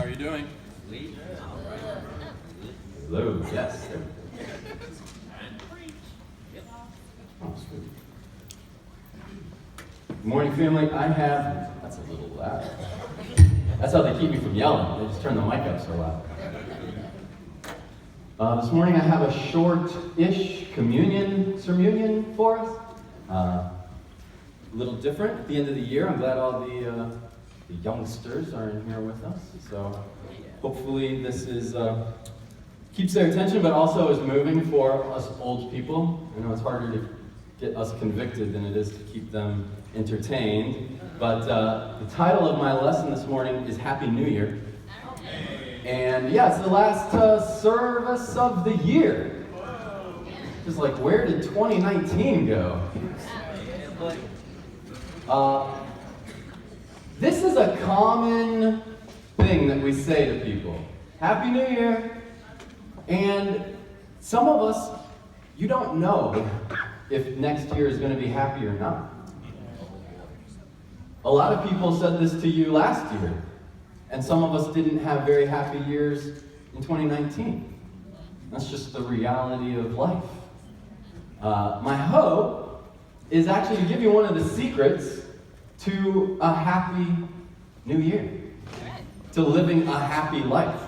How are you doing? Hello, yes. Good morning, family. That's a little loud. That's how they keep me from yelling. They just turn the mic up so loud. This morning I have a short-ish SERMUNIon for us. A little different at the end of the year. I'm glad all the youngsters are in here with us. So hopefully this keeps their attention, but also is moving for us old people. I know it's harder to get us convicted than it is to keep them entertained. But the title of my lesson this morning is Happy New Year. And yeah, it's the last service of the year. Just like, where did 2019 go? This is a common thing that we say to people. Happy New Year! And some of us, you don't know if next year is going to be happy or not. A lot of people said this to you last year, and some of us didn't have very happy years in 2019. That's just the reality of life. My hope is actually to give you one of the secrets to a happy new year, to living a happy life.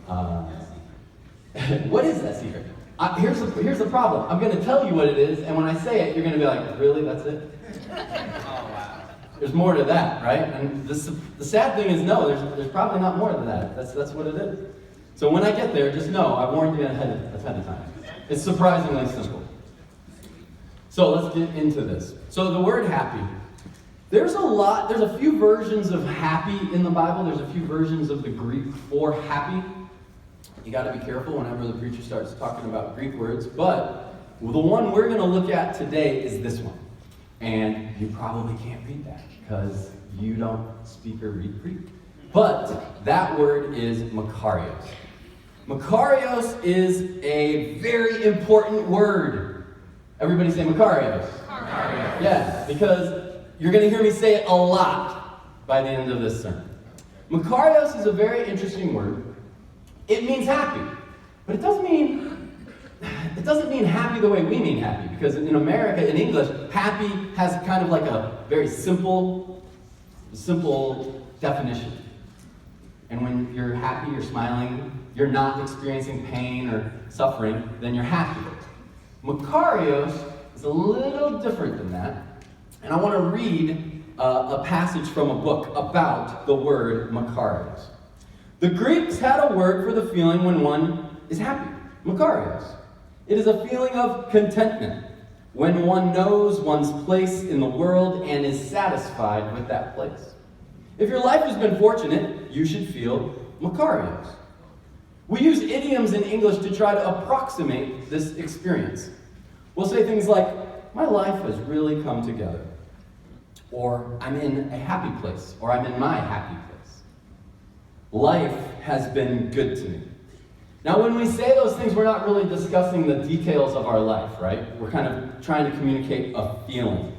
What is that secret? Here's the problem. I'm going to tell you what it is, and when I say it, you're going to be like, really, that's it? Oh, wow. There's more to that, right? And the sad thing is, no, there's probably not more than that. That's what it is. So when I get there, just know, I warned you ahead of time. It's surprisingly simple. So let's get into this. So the word happy. There's a few versions of happy in the Bible. There's a few versions of the Greek for happy. You got to be careful whenever the preacher starts talking about Greek words. But the one we're going to look at today is this one. And you probably can't read that because you don't speak or read Greek. But that word is makarios. Makarios is a very important word. Everybody say makarios. Makarios. Yeah, because you're going to hear me say it a lot by the end of this sermon. Makarios is a very interesting word. It means happy, but it doesn't mean happy the way we mean happy, because in America, in English, happy has kind of like a very simple definition. And when you're happy, you're smiling, you're not experiencing pain or suffering, then you're happy. Makarios is a little different than that, and I want to read a passage from a book about the word makarios. The Greeks had a word for the feeling when one is happy, makarios. It is a feeling of contentment, when one knows one's place in the world and is satisfied with that place. If your life has been fortunate, you should feel makarios. We use idioms in English to try to approximate this experience. We'll say things like, my life has really come together, or I'm in a happy place, or I'm in my happy place. Life has been good to me. Now, when we say those things, we're not really discussing the details of our life, right? We're kind of trying to communicate a feeling.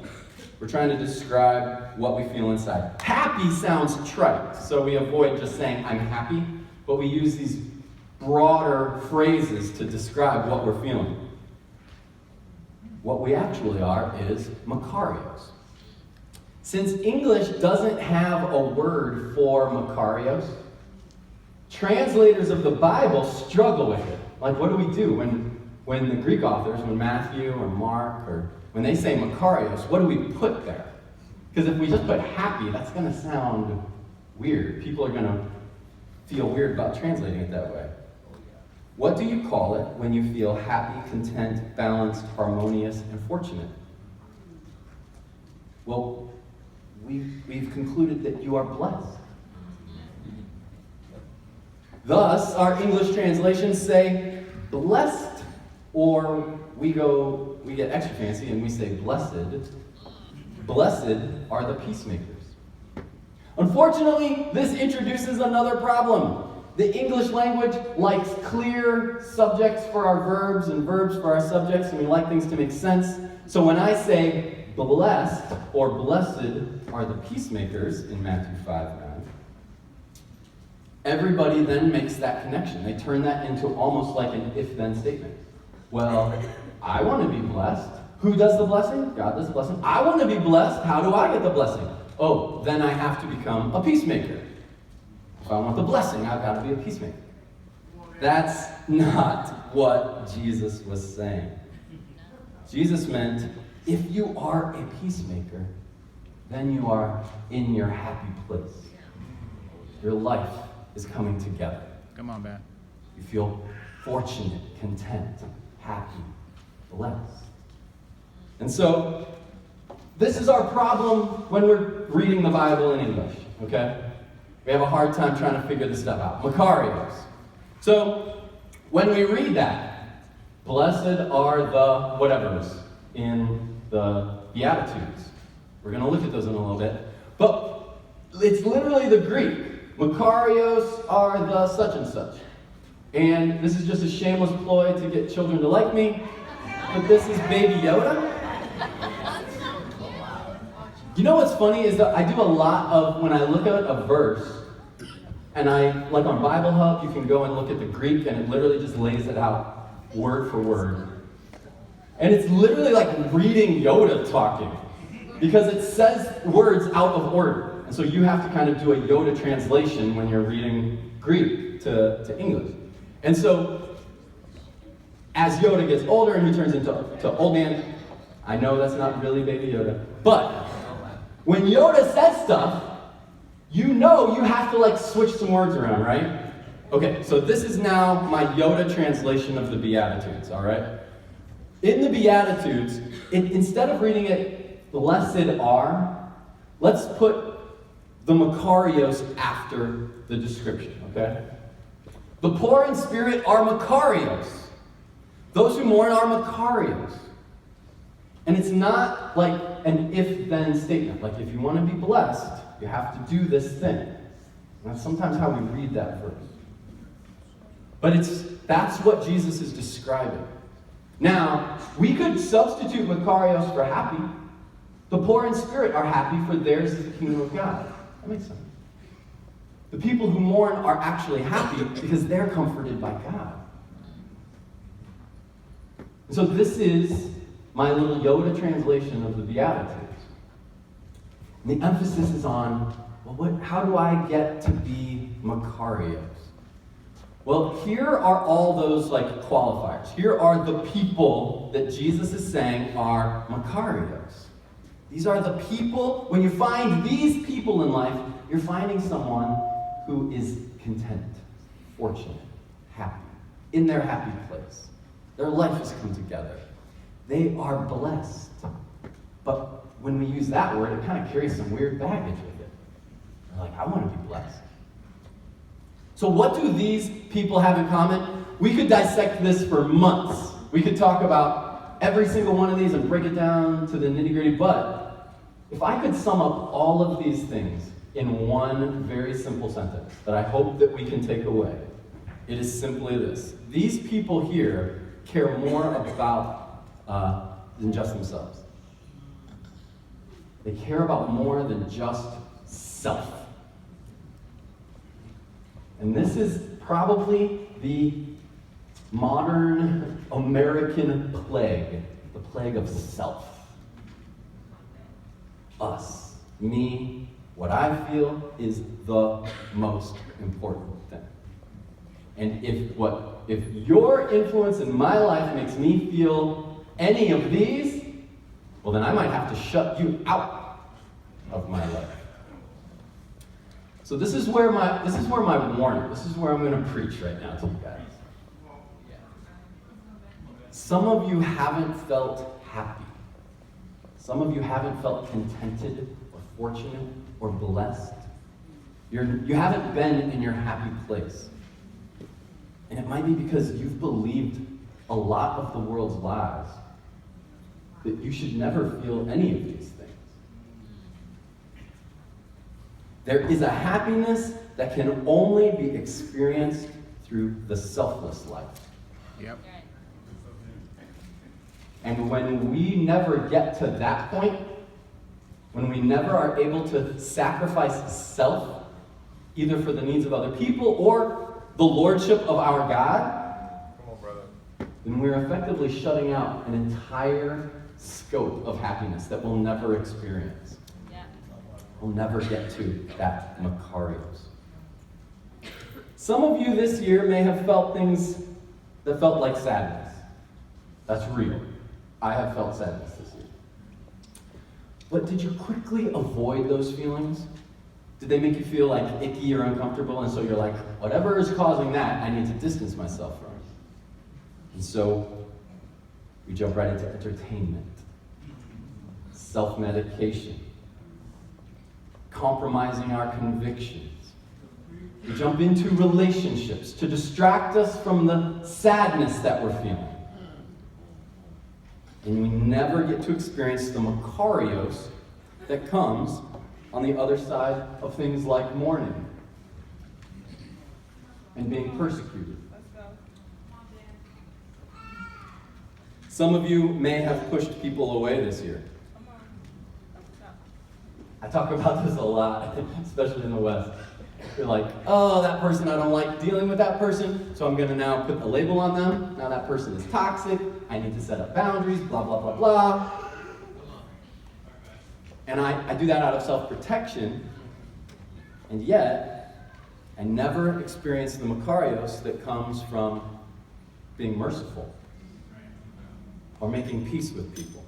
We're trying to describe what we feel inside. Happy sounds trite, so we avoid just saying, I'm happy, but we use these broader phrases to describe what we're feeling. What we actually are is makarios. Since English doesn't have a word for makarios, translators of the Bible struggle with it. Like, what do we do when the Greek authors, when Matthew or Mark, or when they say makarios, what do we put there? Because if we just put happy, that's going to sound weird. People are going to feel weird about translating it that way. What do you call it when you feel happy, content, balanced, harmonious, and fortunate? Well, we've concluded that you are blessed. Thus, our English translations say blessed, or we get extra fancy and we say blessed. Blessed are the peacemakers. Unfortunately, this introduces another problem. The English language likes clear subjects for our verbs and verbs for our subjects, and we like things to make sense. So when I say blessed or blessed are the peacemakers in Matthew 5:9, everybody then makes that connection. They turn that into almost like an if-then statement. Well, I want to be blessed. Who does the blessing? God does the blessing. I want to be blessed. How do I get the blessing? Oh, then I have to become a peacemaker. If I want the blessing, I've got to be a peacemaker. That's not what Jesus was saying. Jesus meant, if you are a peacemaker, then you are in your happy place. Your life is coming together. Come on, man. You feel fortunate, content, happy, blessed. And so, this is our problem when we're reading the Bible in English, okay? We have a hard time trying to figure this stuff out. Makarios. So, when we read that, blessed are the whatevers in the Beatitudes. We're going to look at those in a little bit. But it's literally the Greek. Makarios are the such and such. And this is just a shameless ploy to get children to like me. But this is Baby Yoda. You know what's funny is that I do a lot of, when I look at a verse, and I, like on Bible Hub, you can go and look at the Greek, and it literally just lays it out word for word. And it's literally like reading Yoda talking, because it says words out of order. And so you have to kind of do a Yoda translation when you're reading Greek to English. And so, as Yoda gets older and he turns into old man, I know that's not really Baby Yoda, but when Yoda says stuff, you know you have to like switch some words around, right? Okay, so this is now my Yoda translation of the Beatitudes, all right? In the Beatitudes, instead of reading it, blessed are, let's put the Makarios after the description, okay? The poor in spirit are Makarios. Those who mourn are Makarios. And it's not like an if-then statement. Like, if you want to be blessed, you have to do this thing. And that's sometimes how we read that verse. But that's what Jesus is describing. Now, we could substitute Makarios for happy. The poor in spirit are happy, for theirs is the kingdom of God. That makes sense. The people who mourn are actually happy because they're comforted by God. And so this is my little Yoda translation of the Beatitudes. And the emphasis is on, well, how do I get to be Makarios? Well, here are all those like qualifiers. Here are the people that Jesus is saying are Makarios. These are the people, when you find these people in life, you're finding someone who is content, fortunate, happy, in their happy place. Their life has come together. They are blessed. But when we use that word, it kind of carries some weird baggage with it. We're like, I want to be blessed. So what do these people have in common? We could dissect this for months. We could talk about every single one of these and break it down to the nitty-gritty, but if I could sum up all of these things in one very simple sentence that I hope that we can take away, it is simply this. These people here care more about than just themselves. They care about more than just self. And this is probably the modern American plague, the plague of self. Us, me, what I feel is the most important thing. And if your influence in my life makes me feel any of these, well, then I might have to shut you out of my life. So this is where my warning, this is where I'm going to preach right now to you guys. Some of you haven't felt happy. Some of you haven't felt contented or fortunate or blessed. You haven't been in your happy place. And it might be because you've believed a lot of the world's lies that you should never feel any of these things. There is a happiness that can only be experienced through the selfless life. Yep. And when we never get to that point, when we never are able to sacrifice self either for the needs of other people or the lordship of our God, Come on, brother. then we're effectively shutting out an entire scope of happiness that we'll never experience. Yeah. We'll never get to that Makarios. Some of you this year may have felt things that felt like sadness. That's real. I have felt sadness this year. But did you quickly avoid those feelings? Did they make you feel like icky or uncomfortable? And so you're like, whatever is causing that, I need to distance myself from it. And so we jump right into entertainment, self-medication, compromising our convictions. We jump into relationships to distract us from the sadness that we're feeling. And we never get to experience the Makarios that comes on the other side of things like mourning and being persecuted. Some of you may have pushed people away this year. I talk about this a lot, especially in the West. You're like, oh, that person, I don't like dealing with that person, so I'm going to now put a label on them. Now that person is toxic. I need to set up boundaries, blah, blah, blah, blah. And I do that out of self-protection, and yet I never experience the Makarios that comes from being merciful or making peace with people.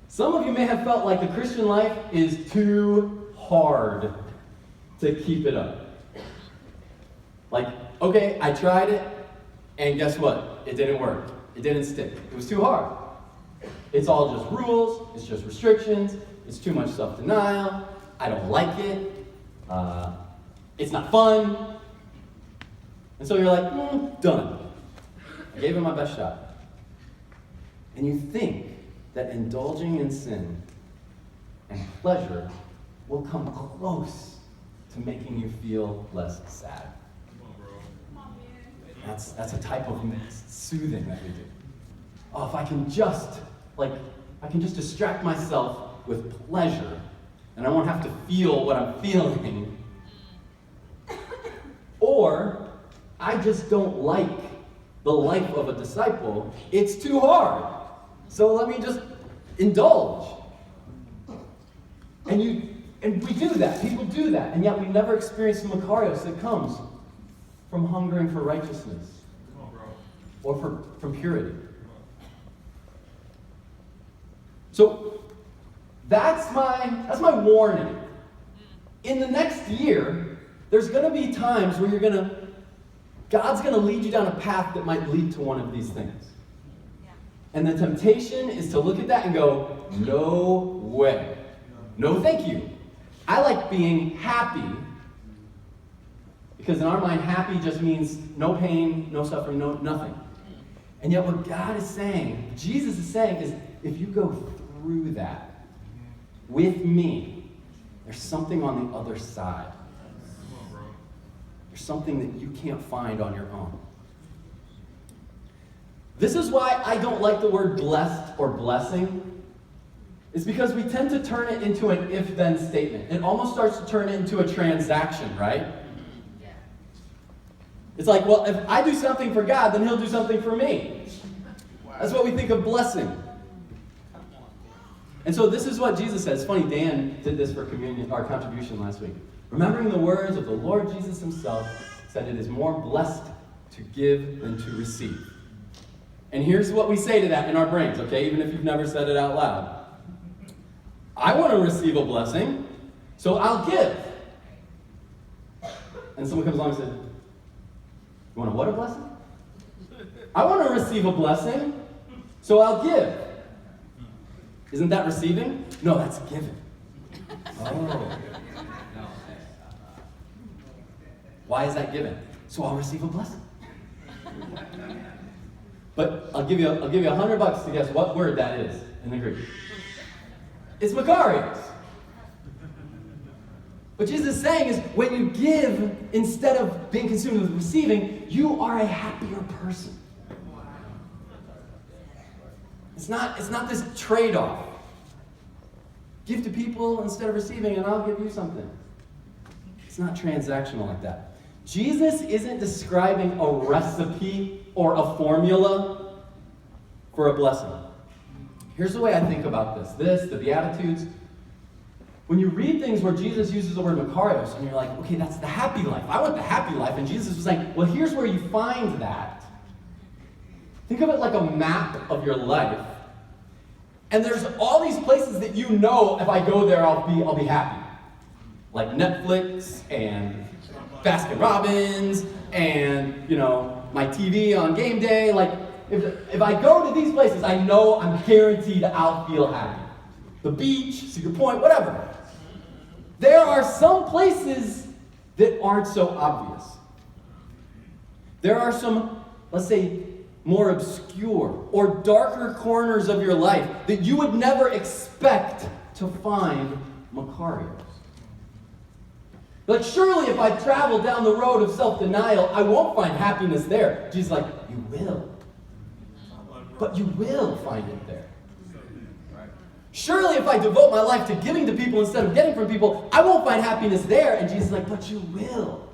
Some of you may have felt like the Christian life is too hard to keep it up. Like, okay, I tried it, and guess what? It didn't work. It didn't stick. It was too hard. It's all just rules, it's just restrictions, it's too much self-denial, I don't like it, it's not fun. And so you're like, done. I gave it my best shot. And you think that indulging in sin and pleasure will come close to making you feel less sad. That's a type of soothing that we do. Oh, if I can just distract myself with pleasure, and I won't have to feel what I'm feeling. Or, I just don't like the life of a disciple. It's too hard. So let me just indulge. And we do that. People do that. And yet we never experience the Makarios that comes from hungering for righteousness or from purity. So that's my warning. In the next year, there's going to be times where God's going to lead you down a path that might lead to one of these things. And the temptation is to look at that and go, no way. No thank you. I like being happy. Because in our mind, happy just means no pain, no suffering, no nothing. And yet what God is saying, Jesus is saying, is if you go through that with me, there's something on the other side. There's something that you can't find on your own. This is why I don't like the word blessed or blessing. It's because we tend to turn it into an if-then statement. It almost starts to turn into a transaction, right? Yeah. It's like, well, if I do something for God, then He'll do something for me. That's what we think of blessing. And so this is what Jesus says. It's funny, Dan did this for communion, our contribution last week. Remembering the words of the Lord Jesus Himself, said it is more blessed to give than to receive. And here's what we say to that in our brains, okay? Even if you've never said it out loud. I want to receive a blessing, so I'll give. And someone comes along and says, you want a what, a blessing? I want to receive a blessing, so I'll give. Isn't that receiving? No, that's giving. Oh. Why is that given? So I'll receive a blessing. But I'll give you $100 to guess what word that is in the Greek. It's Makarios. What Jesus is saying is when you give, instead of being consumed with receiving, you are a happier person. It's not this trade-off. Give to people instead of receiving, and I'll give you something. It's not transactional like that. Jesus isn't describing a recipe or a formula for a blessing. Here's the way I think about this, the Beatitudes. When you read things where Jesus uses the word makarios, and you're like, okay, that's the happy life. I want the happy life. And Jesus was saying, well, here's where you find that. Think of it like a map of your life. And there's all these places that you know if I go there, I'll be happy. Like Netflix and Baskin Robbins and, my TV on game day. Like, if I go to these places, I know I'm guaranteed I'll feel happy. The beach, Cedar Point, whatever. There are some places that aren't so obvious. There are some, let's say, more obscure or darker corners of your life that you would never expect to find makarios. Like, surely if I travel down the road of self-denial, I won't find happiness there. Jesus is like, you will. But you will find it there. Surely if I devote my life to giving to people instead of getting from people, I won't find happiness there. And Jesus is like, but you will.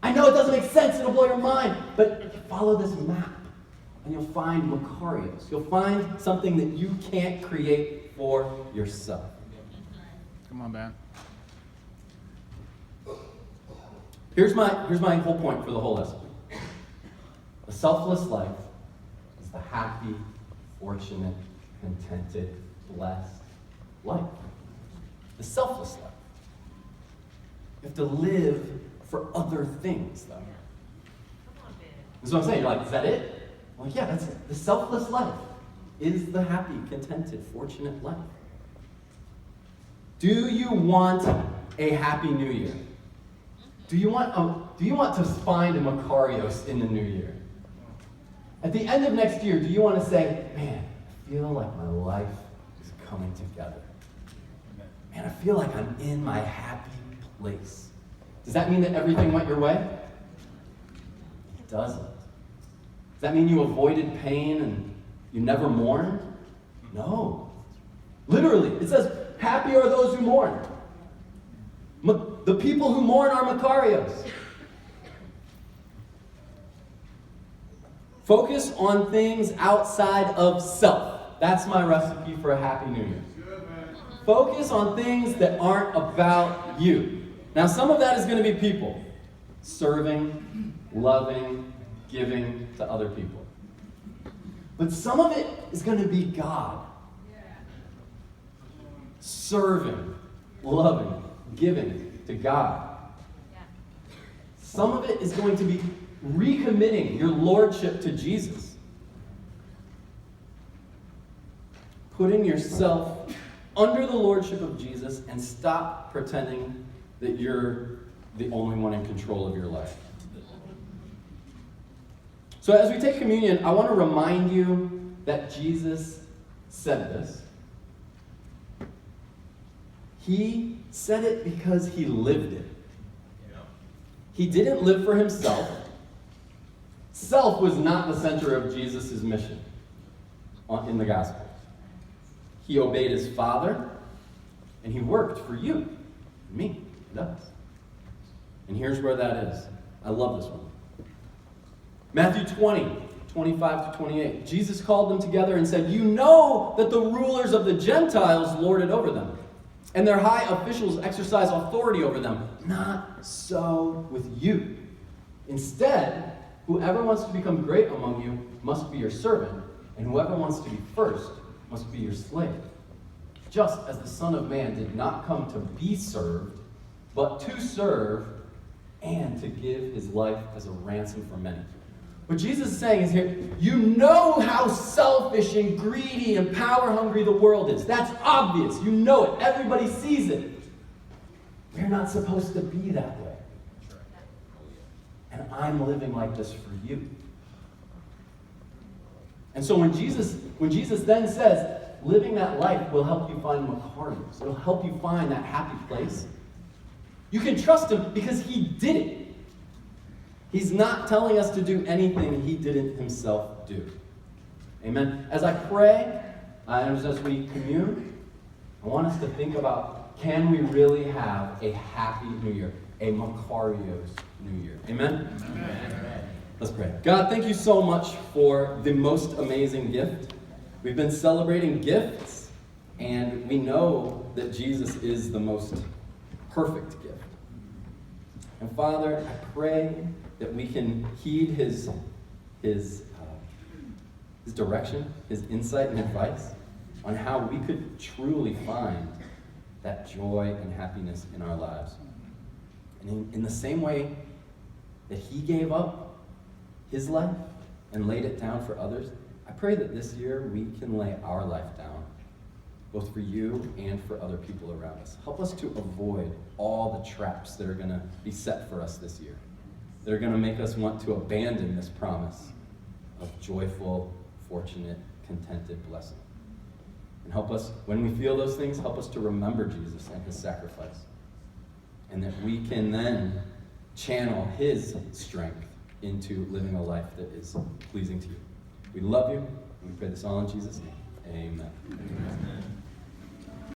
I know it doesn't make sense, it'll blow your mind, but follow this map and you'll find makarios. You'll find something that you can't create for yourself. Come on, man. Here's my whole point for the whole lesson. A selfless life is the happy, fortunate, contented, blessed life. The selfless life. You have to live for other things, though. That's what I'm saying. You're like, is that it? I'm like, yeah, that's it. The selfless life is the happy, contented, fortunate life. Do you want a happy new year? Do you want to find a makarios in the new year? At the end of next year, do you want to say, man, I feel like my life is coming together. Man, I feel like I'm in my happy place. Does that mean that everything went your way? It doesn't. Does that mean you avoided pain and you never mourned? No. Literally, it says, happy are those who mourn. The people who mourn are makarios. Focus on things outside of self. That's my recipe for a happy new year. Focus on things that aren't about you. Now, some of that is going to be people. Serving, loving, giving to other people. But some of it is going to be God. Serving, loving, giving to God. Some of it is going to be recommitting your lordship to Jesus. Putting yourself under the lordship of Jesus and stop pretending that you're the only one in control of your life. So as we take communion, I want to remind you that Jesus said this. He said it because he lived it. He didn't live for himself. Self was not the center of Jesus' mission in the gospel. He obeyed his Father, and he worked for you, me. He does. And here's where that is. I love this one. Matthew 20, 25 to 28. Jesus called them together and said, you know that the rulers of the Gentiles lord it over them, and their high officials exercise authority over them. Not so with you. Instead, whoever wants to become great among you must be your servant, and whoever wants to be first must be your slave. Just as the Son of Man did not come to be served, but to serve and to give his life as a ransom for many. What Jesus is saying is here, you know how selfish and greedy and power-hungry the world is. That's obvious. You know it. Everybody sees it. We're not supposed to be that way. And I'm living like this for you. And so when Jesus then says, living that life will help you find makarios, it'll help you find that happy place, you can trust him because he did it. He's not telling us to do anything he didn't himself do. Amen. As I pray, and as we commune, I want us to think about, can we really have a happy New Year? A Macarios New Year. Amen? Amen? Let's pray. God, thank you so much for the most amazing gift. We've been celebrating gifts, and we know that Jesus is the most perfect gift. And Father, I pray that we can heed his direction, his insight and advice on how we could truly find that joy and happiness in our lives. And in the same way that he gave up his life and laid it down for others, I pray that this year we can lay our life down, both for you and for other people around us. Help us to avoid all the traps that are going to be set for us this year, that are going to make us want to abandon this promise of joyful, fortunate, contented blessing. And help us, when we feel those things, help us to remember Jesus and his sacrifice. And that we can then channel his strength into living a life that is pleasing to you. We love you, and we pray this all in Jesus' name. Amen. Amen.